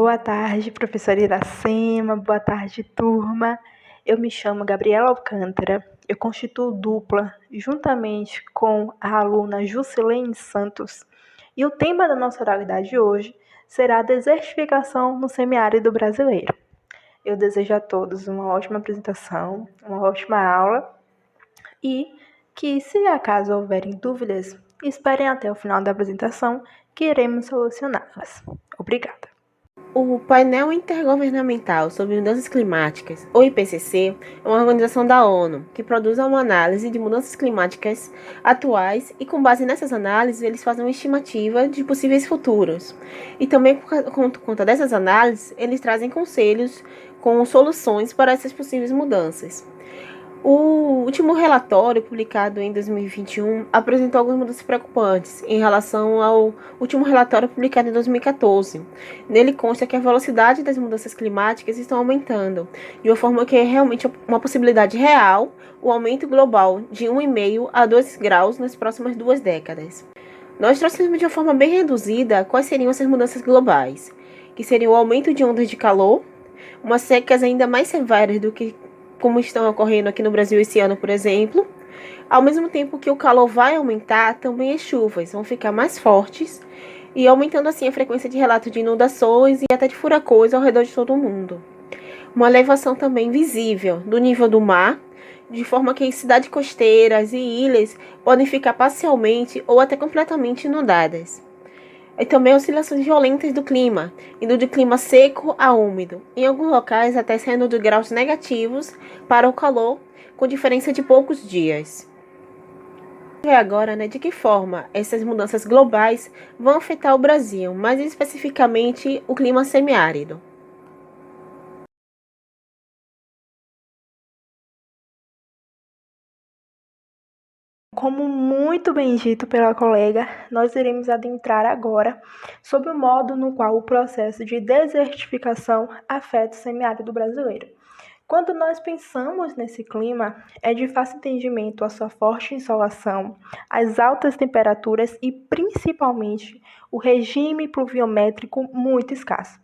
Boa tarde, professora Iracema, boa tarde, turma. Eu me chamo Gabriela Alcântara, eu constituo dupla juntamente com a aluna Jusilene Santos e o tema da nossa oralidade de hoje será a desertificação no semiárido brasileiro. Eu desejo a todos uma ótima apresentação, uma ótima aula e que, se acaso houverem dúvidas, esperem até o final da apresentação que iremos solucioná-las. Obrigada. O Painel Intergovernamental sobre Mudanças Climáticas, ou IPCC, é uma organização da ONU que produz uma análise de mudanças climáticas atuais e, com base nessas análises, eles fazem uma estimativa de possíveis futuros. E também, por conta dessas análises, eles trazem conselhos com soluções para essas possíveis mudanças. O último relatório, publicado em 2021, apresentou algumas mudanças preocupantes em relação ao último relatório publicado em 2014. Nele consta que a velocidade das mudanças climáticas estão aumentando, de uma forma que é realmente uma possibilidade real o aumento global de 1,5 a 2 graus nas próximas 2 décadas. Nós trouxemos de uma forma bem reduzida quais seriam essas mudanças globais, que seriam o aumento de ondas de calor, umas secas ainda mais severas do que como estão ocorrendo aqui no Brasil esse ano, por exemplo. Ao mesmo tempo que o calor vai aumentar, também as chuvas vão ficar mais fortes e aumentando assim a frequência de relatos de inundações e até de furacões ao redor de todo o mundo. Uma elevação também visível do nível do mar, de forma que cidades costeiras e ilhas podem ficar parcialmente ou até completamente inundadas. E também oscilações violentas do clima, indo de clima seco a úmido, em alguns locais até saindo de graus negativos para o calor, com diferença de poucos dias. Vamos ver agora, de que forma essas mudanças globais vão afetar o Brasil, mais especificamente o clima semiárido. Como muito bem dito pela colega, nós iremos adentrar agora sobre o modo no qual o processo de desertificação afeta o semiárido brasileiro. Quando nós pensamos nesse clima, é de fácil entendimento a sua forte insolação, as altas temperaturas e, principalmente, o regime pluviométrico muito escasso.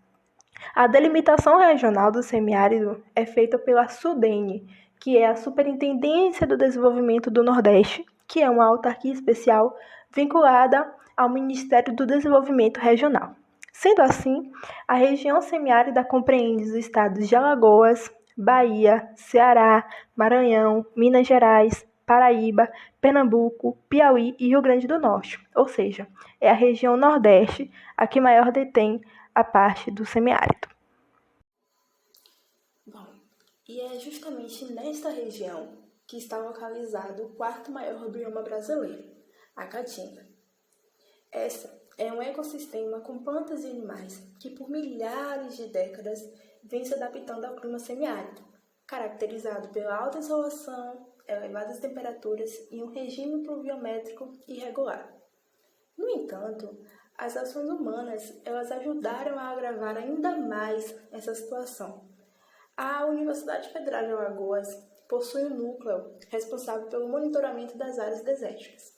A delimitação regional do semiárido é feita pela SUDENE, que é a Superintendência do Desenvolvimento do Nordeste, que é uma autarquia especial vinculada ao Ministério do Desenvolvimento Regional. Sendo assim, a região semiárida compreende os estados de Alagoas, Bahia, Ceará, Maranhão, Minas Gerais, Paraíba, Pernambuco, Piauí e Rio Grande do Norte, ou seja, é a região Nordeste a que maior detém a parte do semiárido. Bom, e é justamente nesta região que está localizado o quarto maior bioma brasileiro, a Caatinga. Essa é um ecossistema com plantas e animais que por milhares de décadas vem se adaptando ao clima semiárido, caracterizado pela alta insolação, elevadas temperaturas e um regime pluviométrico irregular. No entanto, as ações humanas elas ajudaram a agravar ainda mais essa situação. A Universidade Federal de Alagoas possui um núcleo responsável pelo monitoramento das áreas desérticas.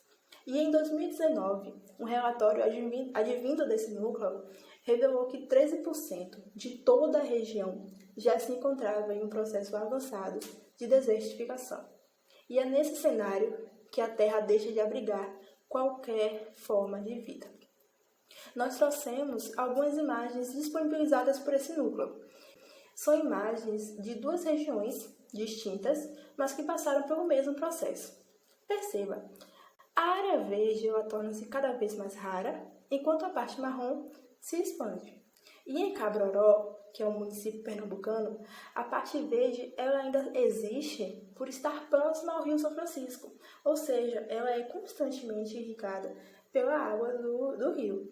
E em 2019, um relatório advindo desse núcleo revelou que 13% de toda a região já se encontrava em um processo avançado de desertificação. E é nesse cenário que a Terra deixa de abrigar qualquer forma de vida. Nós trouxemos algumas imagens disponibilizadas por esse núcleo. São imagens de duas regiões distintas, mas que passaram pelo mesmo processo. Perceba, a área verde ela torna-se cada vez mais rara, enquanto a parte marrom se expande. E em Cabroró, que é um município pernambucano, a parte verde ela ainda existe por estar próxima ao Rio São Francisco, ou seja, ela é constantemente irrigada pela água do rio.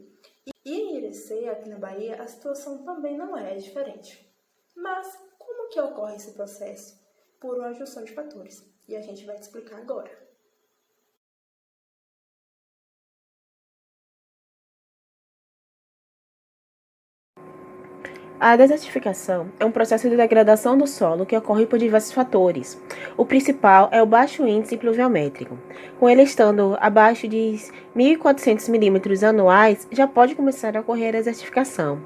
E em Irecê, aqui na Bahia, a situação também não é diferente. Mas como que ocorre esse processo? Por uma junção de fatores, e a gente vai te explicar agora. A desertificação é um processo de degradação do solo que ocorre por diversos fatores. O principal é o baixo índice pluviométrico. Com ele estando abaixo de 1.400 milímetros anuais, já pode começar a ocorrer a desertificação.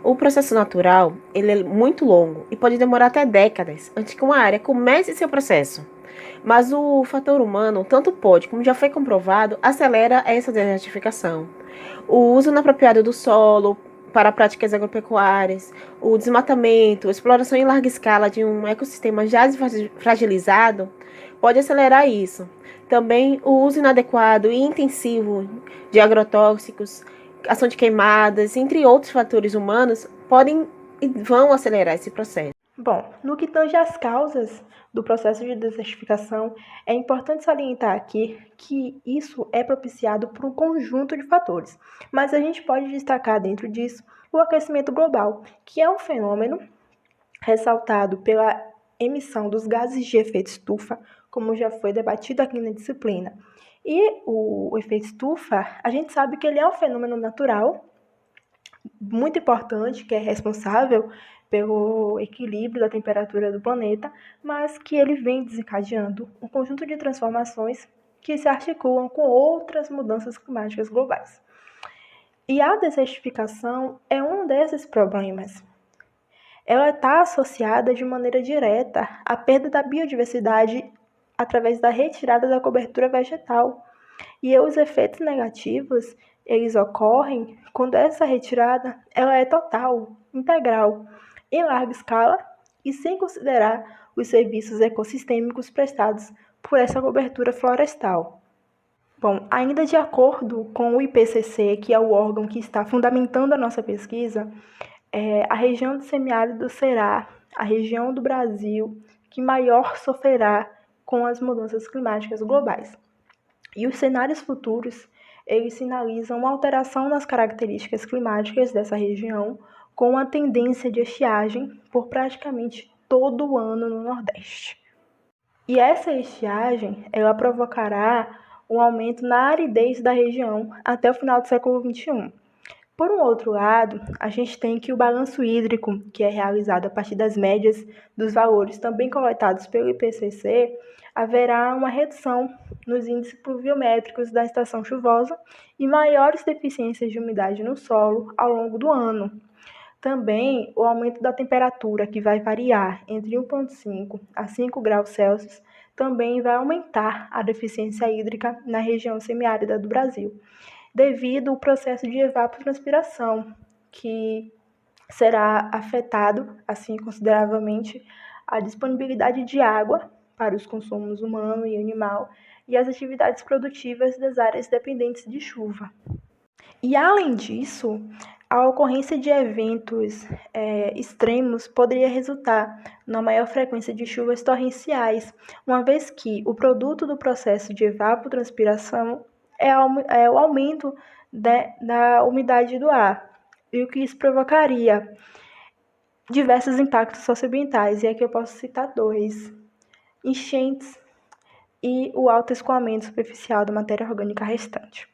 O processo natural ele é muito longo e pode demorar até décadas antes que uma área comece seu processo. Mas o fator humano, tanto pode, como já foi comprovado, acelera essa desertificação. O uso inapropriado do solo para práticas agropecuárias, o desmatamento, a exploração em larga escala de um ecossistema já fragilizado pode acelerar isso. Também o uso inadequado e intensivo de agrotóxicos, ação de queimadas, entre outros fatores humanos, podem e vão acelerar esse processo. Bom, no que tange às causas do processo de desertificação, é importante salientar aqui que isso é propiciado por um conjunto de fatores, mas a gente pode destacar dentro disso o aquecimento global, que é um fenômeno ressaltado pela emissão dos gases de efeito estufa, como já foi debatido aqui na disciplina. E o efeito estufa, a gente sabe que ele é um fenômeno natural muito importante, que é responsável pelo equilíbrio da temperatura do planeta, mas que ele vem desencadeando um conjunto de transformações que se articulam com outras mudanças climáticas globais. E a desertificação é um desses problemas. Ela está associada de maneira direta à perda da biodiversidade através da retirada da cobertura vegetal. E os efeitos negativos, eles ocorrem quando essa retirada ela é total, integral, em larga escala e sem considerar os serviços ecossistêmicos prestados por essa cobertura florestal. Bom, ainda de acordo com o IPCC, que é o órgão que está fundamentando a nossa pesquisa, a região do semiárido será a região do Brasil que maior sofrerá com as mudanças climáticas globais. E os cenários futuros, eles sinalizam uma alteração nas características climáticas dessa região, com a tendência de estiagem por praticamente todo o ano no Nordeste. E essa estiagem, ela provocará um aumento na aridez da região até o final do século XXI. Por um outro lado, a gente tem que o balanço hídrico, que é realizado a partir das médias dos valores também coletados pelo IPCC, haverá uma redução nos índices pluviométricos da estação chuvosa e maiores deficiências de umidade no solo ao longo do ano. Também o aumento da temperatura, que vai variar entre 1,5 a 5 graus Celsius, também vai aumentar a deficiência hídrica na região semiárida do Brasil, devido ao processo de evapotranspiração, que será afetado, assim, consideravelmente, a disponibilidade de água para os consumos humano e animal e as atividades produtivas das áreas dependentes de chuva. E, além disso, a ocorrência de eventos extremos poderia resultar na maior frequência de chuvas torrenciais, uma vez que o produto do processo de evapotranspiração é o aumento da umidade do ar, e o que isso provocaria diversos impactos socioambientais, e aqui eu posso citar dois: enchentes e o alto escoamento superficial da matéria orgânica restante.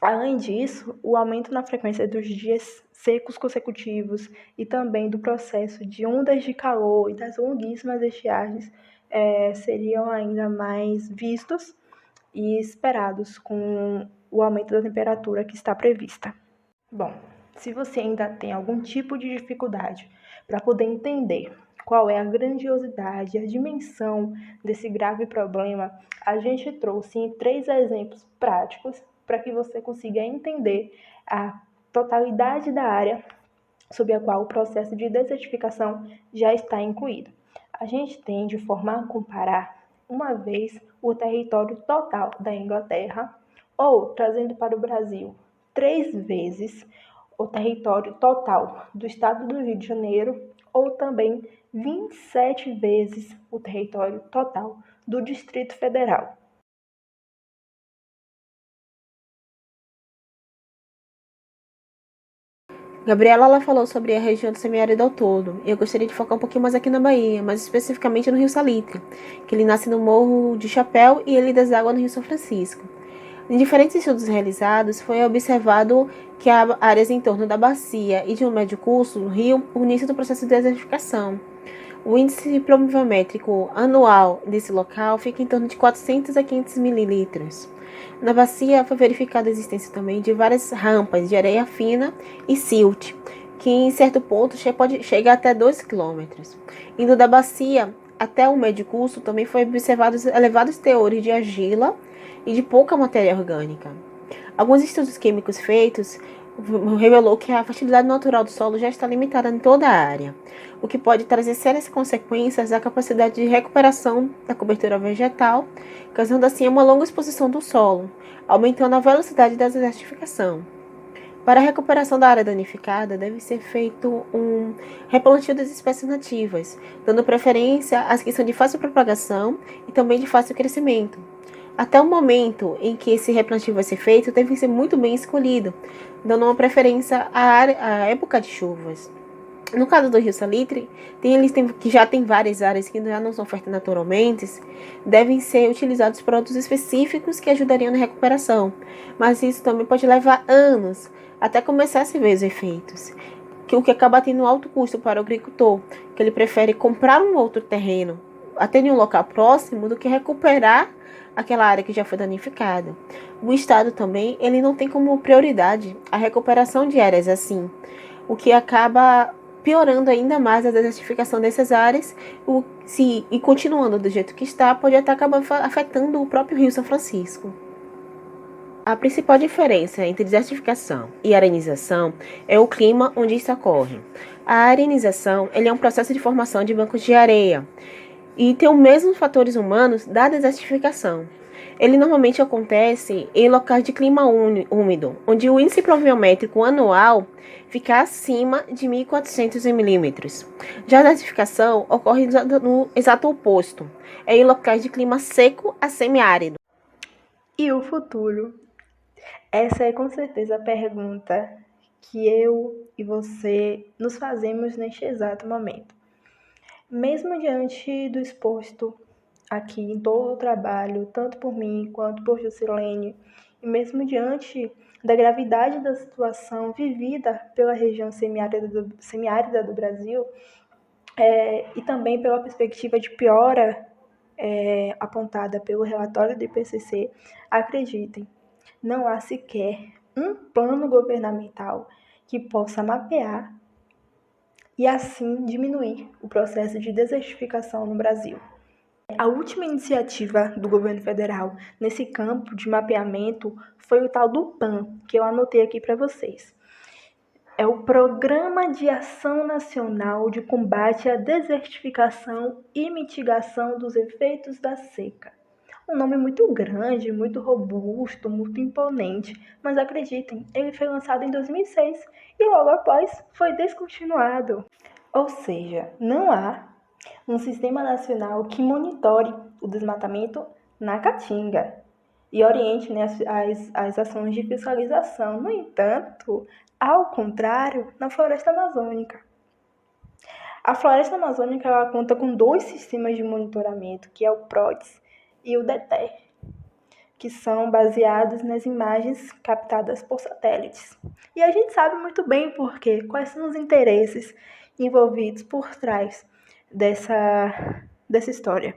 Além disso, o aumento na frequência dos dias secos consecutivos e também do processo de ondas de calor e das longuíssimas estiagens seriam ainda mais vistos e esperados com o aumento da temperatura que está prevista. Bom, se você ainda tem algum tipo de dificuldade para poder entender qual é a grandiosidade, a dimensão desse grave problema, a gente trouxe em 3 exemplos práticos para que você consiga entender a totalidade da área sob a qual o processo de desertificação já está incluído. A gente tem, de forma a comparar, uma vez o território total da Inglaterra, ou, trazendo para o Brasil, 3 vezes o território total do estado do Rio de Janeiro, ou também 27 vezes o território total do Distrito Federal. Gabriela ela falou sobre a região do semiárido ao todo. Eu gostaria de focar um pouquinho mais aqui na Bahia, mais especificamente no Rio Salitre, que ele nasce no Morro de Chapéu e ele deságua no Rio São Francisco. Em diferentes estudos realizados, foi observado que há áreas em torno da bacia e de um médio curso no rio o início do processo de desertificação. O índice pluviométrico anual desse local fica em torno de 400 a 500 mililitros. Na bacia foi verificada a existência também de várias rampas de areia fina e silt, que em certo ponto pode chegar até 2 km. Indo da bacia até o médio curso, também foi observados elevados teores de argila e de pouca matéria orgânica. Alguns estudos químicos feitos revelou que a fertilidade natural do solo já está limitada em toda a área, o que pode trazer sérias consequências à capacidade de recuperação da cobertura vegetal, causando assim uma longa exposição do solo, aumentando a velocidade da desertificação. Para a recuperação da área danificada, deve ser feito um replantio das espécies nativas, dando preferência às que são de fácil propagação e também de fácil crescimento. Até o momento em que esse replantio vai ser feito, deve ser muito bem escolhido, dando uma preferência à época de chuvas. No caso do Rio Salitre, que já tem várias áreas que já não são férteis naturalmente, devem ser utilizados produtos específicos que ajudariam na recuperação, mas isso também pode levar anos até começar a se ver os efeitos, o que acaba tendo um alto custo para o agricultor, que ele prefere comprar um outro terreno, até em um local próximo, do que recuperar aquela área que já foi danificada. O Estado também ele não tem como prioridade a recuperação de áreas assim, o que acaba piorando ainda mais a desertificação dessas áreas e continuando do jeito que está, pode até acabar afetando o próprio Rio São Francisco. A principal diferença entre desertificação e arenização é o clima onde isso ocorre. A arenização ele é um processo de formação de bancos de areia e tem os mesmos fatores humanos da desertificação. Ele normalmente acontece em locais de clima úmido, onde o índice pluviométrico anual fica acima de 1.400 milímetros. Já a desertificação ocorre no exato oposto, em locais de clima seco a semiárido. E o futuro? Essa é com certeza a pergunta que eu e você nos fazemos neste exato momento. Mesmo diante do exposto aqui em todo o trabalho, tanto por mim quanto por Juscelene, e mesmo diante da gravidade da situação vivida pela região semiárida do Brasil, e também pela perspectiva de piora apontada pelo relatório do IPCC, acreditem, não há sequer um plano governamental que possa mapear e assim diminuir o processo de desertificação no Brasil. A última iniciativa do governo federal nesse campo de mapeamento foi o tal do PAN, que eu anotei aqui para vocês. É o Programa de Ação Nacional de Combate à Desertificação e Mitigação dos Efeitos da Seca. Um nome muito grande, muito robusto, muito imponente, mas acreditem, ele foi lançado em 2006 e logo após foi descontinuado. Ou seja, não há um sistema nacional que monitore o desmatamento na Caatinga e oriente as ações de fiscalização. No entanto, ao contrário, na floresta amazônica. A floresta amazônica ela conta com 2 sistemas de monitoramento, que é o PRODES e o DETER, que são baseados nas imagens captadas por satélites. E a gente sabe muito bem por quê, quais são os interesses envolvidos por trás dessa história.